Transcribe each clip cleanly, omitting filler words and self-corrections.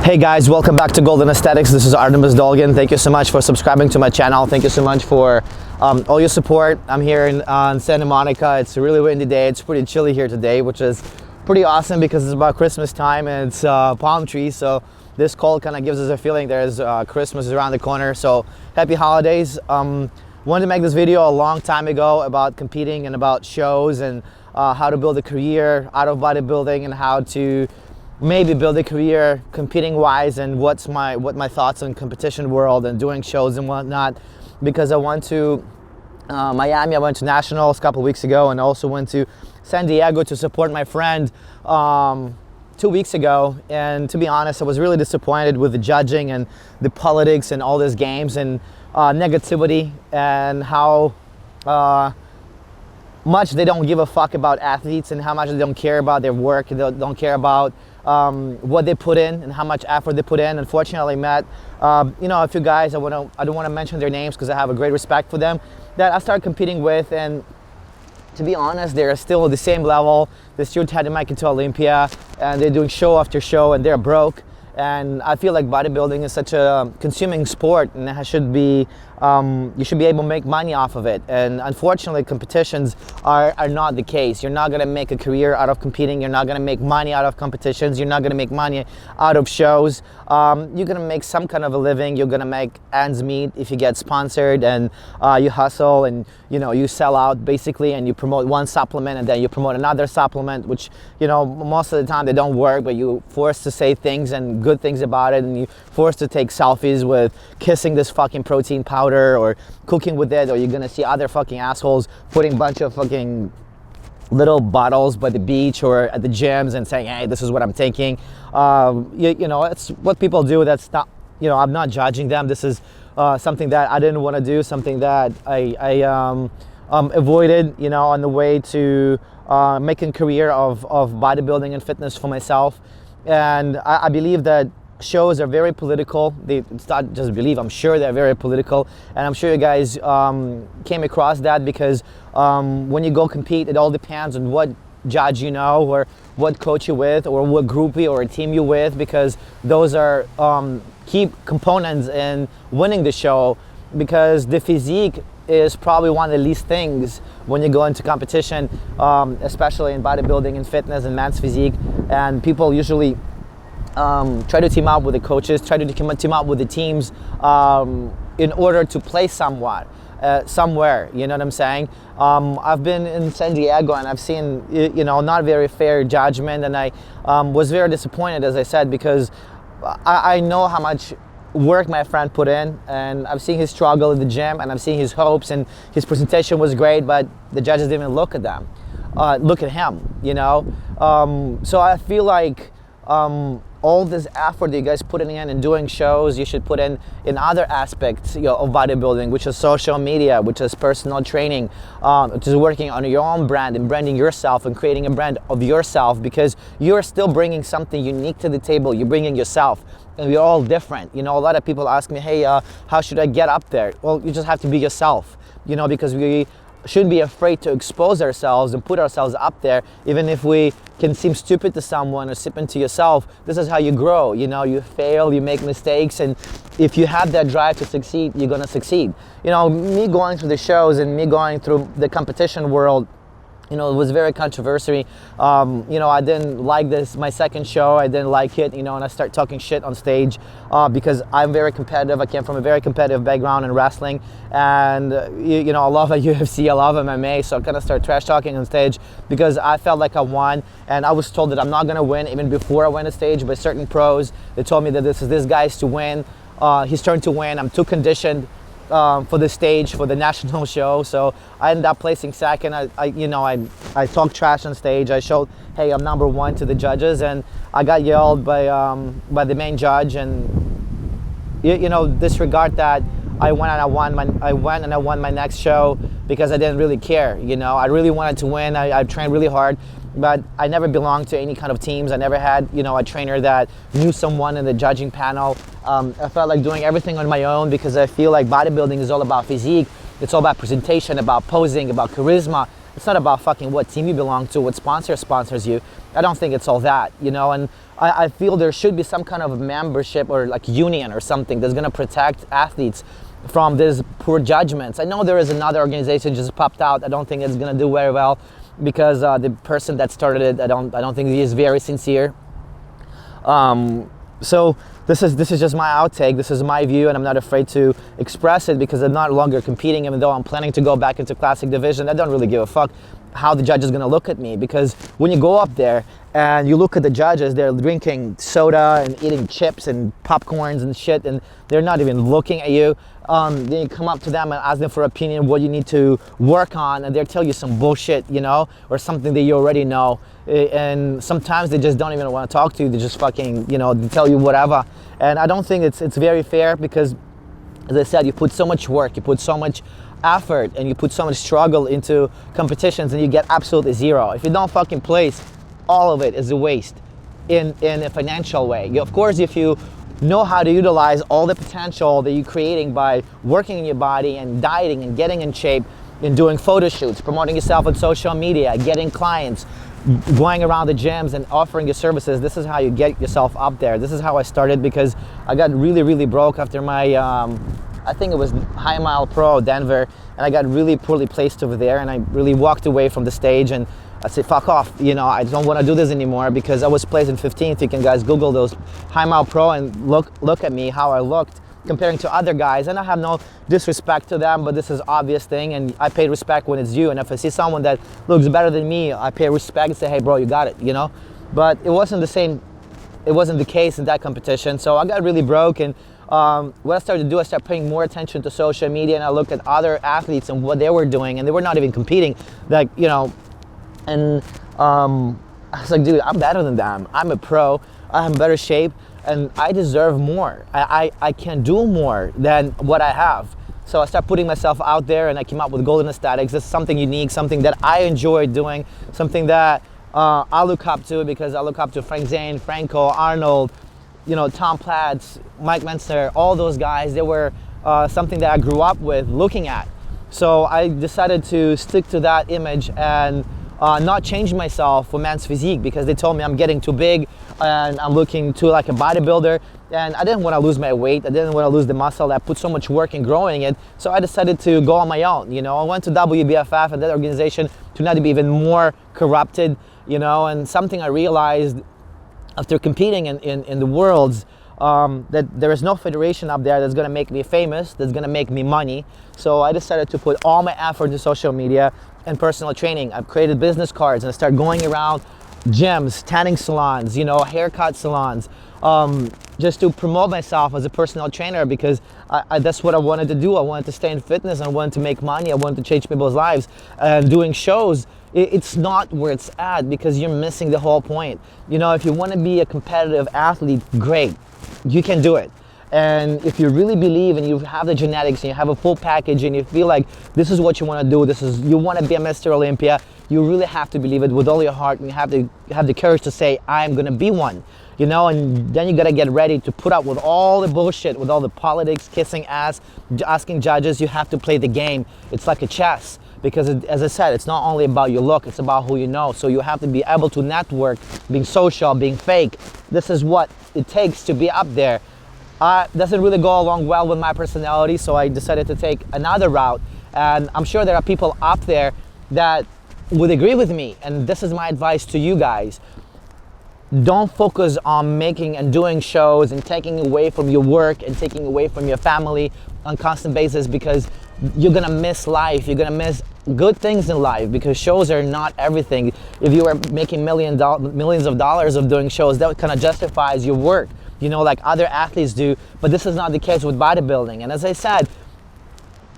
Hey guys, welcome back to Golden Aesthetics. This is Artemus. Thank you so much for subscribing to my channel. Thank you so much for all your support. I'm here in Santa Monica. It's a really windy day. It's pretty chilly here today, which is pretty awesome because it's about Christmas time and it's palm trees. So this cold kind of gives us a feeling there's Christmas is around the corner. So happy holidays. Wanted to make this video a long time ago about competing and about shows and how to build a career out of bodybuilding and how to maybe build a career competing wise and what my thoughts on competition world and doing shows and whatnot, because I went to Miami, I went to nationals a couple weeks ago, and also went to San Diego to support my friend 2 weeks ago. And to be honest, I was really disappointed with the judging and the politics and all these games and negativity and how much they don't give a fuck about athletes and how much they don't care about their work. They don't care about what they put in and how much effort they put in. Unfortunately, Matt, a few guys, I don't want to mention their names because I have a great respect for them, that I started competing with, and to be honest, they're still at the same level. They still had to make it to Olympia, and they're doing show after show, and they're broke. And I feel like bodybuilding is such a consuming sport, and it should be, you should be able to make money off of it. And unfortunately, competitions are not the case. You're not going to make a career out of competing. You're not going to make money out of competitions. You're not going to make money out of shows. You're going to make some kind of a living. You're going to make ends meet if you get sponsored and you hustle and you sell out basically, and you promote one supplement and then you promote another supplement, which most of the time they don't work, but you're forced to say things and good things about it, and you're forced to take selfies with kissing this fucking protein powder or cooking with it, or you're gonna see other fucking assholes putting a bunch of fucking little bottles by the beach or at the gyms and saying, hey, this is what I'm taking. It's what people do. That's not, I'm not judging them. This is something that I didn't want to do, something that I avoided, on the way to making a career of bodybuilding and fitness for myself. And I believe that shows are very political. It's not just believe, I'm sure they're very political, and I'm sure you guys came across that because when you go compete, it all depends on what judge or what coach you're with or what groupie or a team you're with, because those are key components in winning the show, because the physique is probably one of the least things when you go into competition, especially in bodybuilding and fitness and man's physique. And people usually try to team up with the coaches, try to team up with the teams in order to play somewhere, you know what I'm saying? I've been in San Diego and I've seen, not very fair judgment, and I was very disappointed, as I said, because I know how much work my friend put in, and I've seen his struggle at the gym, and I've seen his hopes, and his presentation was great, but the judges didn't even look at him, so I feel like all this effort that you guys putting in and doing shows, you should put in other aspects of bodybuilding, which is social media, which is personal training, which is working on your own brand and branding yourself and creating a brand of yourself, because you're still bringing something unique to the table. You're bringing yourself, and we're all different. A lot of people ask me, hey, how should I get up there? Well, you just have to be yourself, because we shouldn't be afraid to expose ourselves and put ourselves up there, even if we can seem stupid to someone or slip into yourself. This is how you grow. You fail, you make mistakes, and if you have that drive to succeed, you're gonna succeed. Me going through the shows and me going through the competition world, it was very controversial. I didn't like this, my second show, I didn't like it, and I start talking shit on stage because I'm very competitive. I came from a very competitive background in wrestling, and I love UFC, I love MMA, so I kind of start trash talking on stage because I felt like I won, and I was told that I'm not gonna win even before I went on stage by certain pros. They told me that this is this guy's to win, his turn to win. I'm too conditioned for the stage, for the national show, so I ended up placing second. I talked trash on stage. I showed, hey, I'm number one to the judges, and I got yelled by the main judge, and disregard that. I went and I won my next show because I didn't really care. I really wanted to win. I trained really hard, but I never belonged to any kind of teams. I never had, a trainer that knew someone in the judging panel. I felt like doing everything on my own because I feel like bodybuilding is all about physique. It's all about presentation, about posing, about charisma. It's not about fucking what team you belong to, what sponsor sponsors you. I don't think it's all that, you know, and I feel there should be some kind of membership or like union or something that's gonna protect athletes from these poor judgments. I know there is another organization just popped out. I don't think it's gonna do very well because the person that started it, I don't think he is very sincere. So this is just my outtake. This is my view, and I'm not afraid to express it because I'm not longer competing. Even though I'm planning to go back into classic division, I don't really give a fuck how the judge is gonna look at me, because when you go up there and you look at the judges, they're drinking soda and eating chips and popcorns and shit, and they're not even looking at you. Then you come up to them and ask them for opinion, what you need to work on, and they'll tell you some bullshit, you know, or something that you already know. And sometimes they just don't even want to talk to you. They just fucking, you know, they tell you whatever. And I don't think it's very fair because, as I said, you put so much work, you put so much effort, and you put so much struggle into competitions, and you get absolutely zero. If you don't fucking place, all of it is a waste in a financial way. Of course, if you know how to utilize all the potential that you're creating by working in your body and dieting and getting in shape and doing photo shoots, promoting yourself on social media, getting clients, going around the gyms and offering your services, this is how you get yourself up there. This is how I started, because I got really broke after my I think it was High Mile Pro Denver, and I got really poorly placed over there, and I really walked away from the stage, and I said, fuck off, you know, I don't want to do this anymore, because I was placed in 15th. You can guys Google those High Mile Pro and look at me, how I looked comparing to other guys. And I have no disrespect to them, but this is obvious thing, and I pay respect when it's due. And if I see someone that looks better than me, I pay respect and say, hey bro, you got it, you know. But it wasn't the case in that competition. So I got really broke, and what I started to do, I started paying more attention to social media, and I looked at other athletes and what they were doing, and they were not even competing, like, you know. And I was like, dude, I'm better than them. I'm a pro, I'm in better shape, and I deserve more. I can do more than what I have. So I started putting myself out there, and I came up with Golden Aesthetics. This is something unique, something that I enjoy doing, something that I look up to, because I look up to Frank Zane, Franco, Arnold, you know, Tom Platz, Mike Menster, all those guys. They were something that I grew up with looking at. So I decided to stick to that image and not change myself for men's physique, because they told me I'm getting too big and I'm looking too like a bodybuilder, and I didn't want to lose my weight. I didn't want to lose the muscle. I put so much work in growing it, so I decided to go on my own. You know, I went to WBFF, and that organization turned out to be even more corrupted, you know. And something I realized after competing in the worlds, that there is no federation up there that's gonna make me famous, that's gonna make me money. So I decided to put all my effort into social media and personal training. I've created business cards, and I started going around gyms, tanning salons, you know, haircut salons, just to promote myself as a personal trainer, because that's what I wanted to do. I wanted to stay in fitness, I wanted to make money, I wanted to change people's lives. And doing shows, it's not where it's at, because you're missing the whole point. You know, if you want to be a competitive athlete, great, you can do it. And if you really believe, and you have the genetics, and you have a full package, and you feel like this is what you want to do, you want to be a Mr. Olympia, you really have to believe it with all your heart, and you have the courage to say, I'm gonna be one, you know. And then you gotta get ready to put up with all the bullshit, with all the politics, kissing ass, asking judges. You have to play the game. It's like a chess, because as I said, it's not only about your look, it's about who you know. So you have to be able to network, being social, being fake. This is what it takes to be up there. Doesn't really go along well with my personality, so I decided to take another route. And I'm sure there are people up there that would agree with me, and this is my advice to you guys. Don't focus on making and doing shows and taking away from your work and taking away from your family on a constant basis, because you're gonna miss life. You're gonna miss good things in life, because shows are not everything. If you are making millions of dollars of doing shows, that kind of justifies your work, you know, like other athletes do. But this is not the case with bodybuilding. And as I said,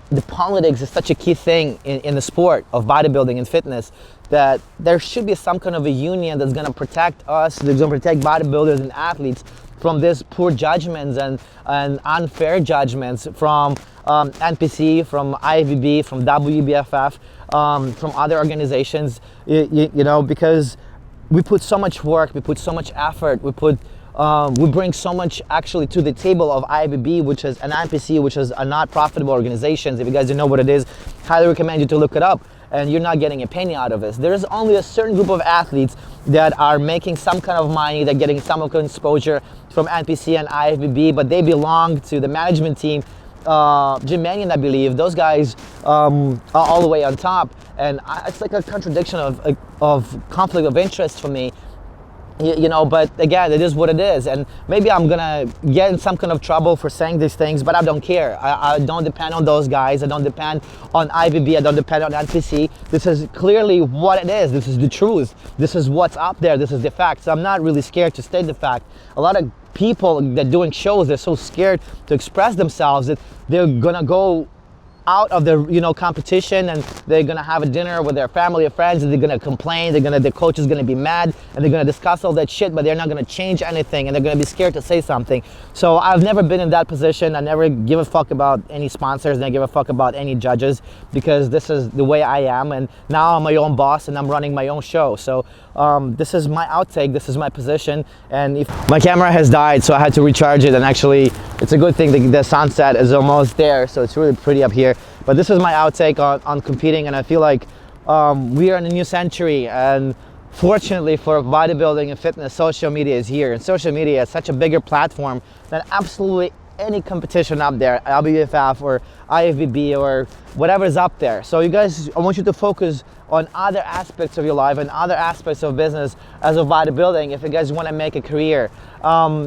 the politics is such a key thing in the sport of bodybuilding and fitness, that there should be some kind of a union that's going to protect us, that's going to protect bodybuilders and athletes from these poor judgments and unfair judgments from NPC, from IFBB, from WBFF, from other organizations, you know, because we put so much work, we put so much effort, we bring so much actually to the table of IFBB, which is an NPC, which is a not profitable organization. If you guys don't know what it is, highly recommend you to look it up. and you're not getting a penny out of this. There's only a certain group of athletes that are making some kind of money, they're getting some kind of exposure from NPC and IFBB, but they belong to the management team. Jim Mannion, I believe, those guys are all the way on top, and it's like a contradiction of conflict of interest for me. You know, but again, it is what it is, and maybe I'm gonna get in some kind of trouble for saying these things, but I don't care. I don't depend on those guys. I don't depend on IVB. I don't depend on NPC. This is clearly what it is. This is the truth. This is what's up there. This is the fact. So I'm not really scared to state the fact. A lot of people that doing shows, they're so scared to express themselves that they're gonna go out of the competition, and they're gonna have a dinner with their family or friends, and they're gonna complain. The coach is gonna be mad, and they're gonna discuss all that shit, but they're not gonna change anything, and they're gonna be scared to say something. So I've never been in that position. I never give a fuck about any sponsors, and I give a fuck about any judges, because this is the way I am, and now I'm my own boss and I'm running my own show. So this is my outtake, this is my position, and if my camera has died, so I had to recharge it, and actually it's a good thing the sunset is almost there, so it's really pretty up here. But this is my outtake on competing, and I feel like we are in a new century, and fortunately for bodybuilding and fitness, social media is here, and social media is such a bigger platform than absolutely any competition up there, LBFF or IFBB or whatever is up there. So you guys, I want you to focus on other aspects of your life and other aspects of business as of bodybuilding if you guys want to make a career.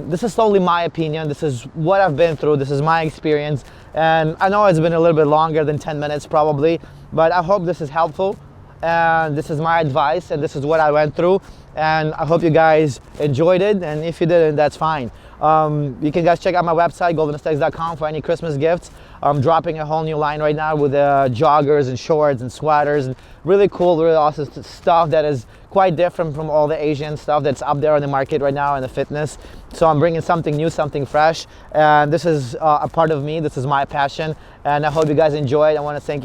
This is totally my opinion. This is what I've been through. This is my experience. And I know it's been a little bit longer than 10 minutes probably, but I hope this is helpful. And this is my advice, and this is what I went through. And I hope you guys enjoyed it. And if you didn't, that's fine. You can guys check out my website, goldenaesthetics.com, for any Christmas gifts. I'm dropping a whole new line right now with joggers and shorts and sweaters and really cool, really awesome stuff that is quite different from all the Asian stuff that's up there on the market right now in the fitness. So I'm bringing something new, something fresh, and this is a part of me. This is my passion, and I hope you guys enjoy it. I want to thank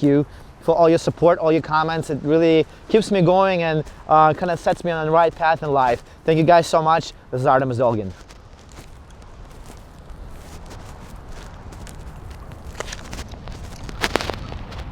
you for all your support, all your comments. It really keeps me going and kind of sets me on the right path in life. Thank you guys so much. This is Artemus Dolgin.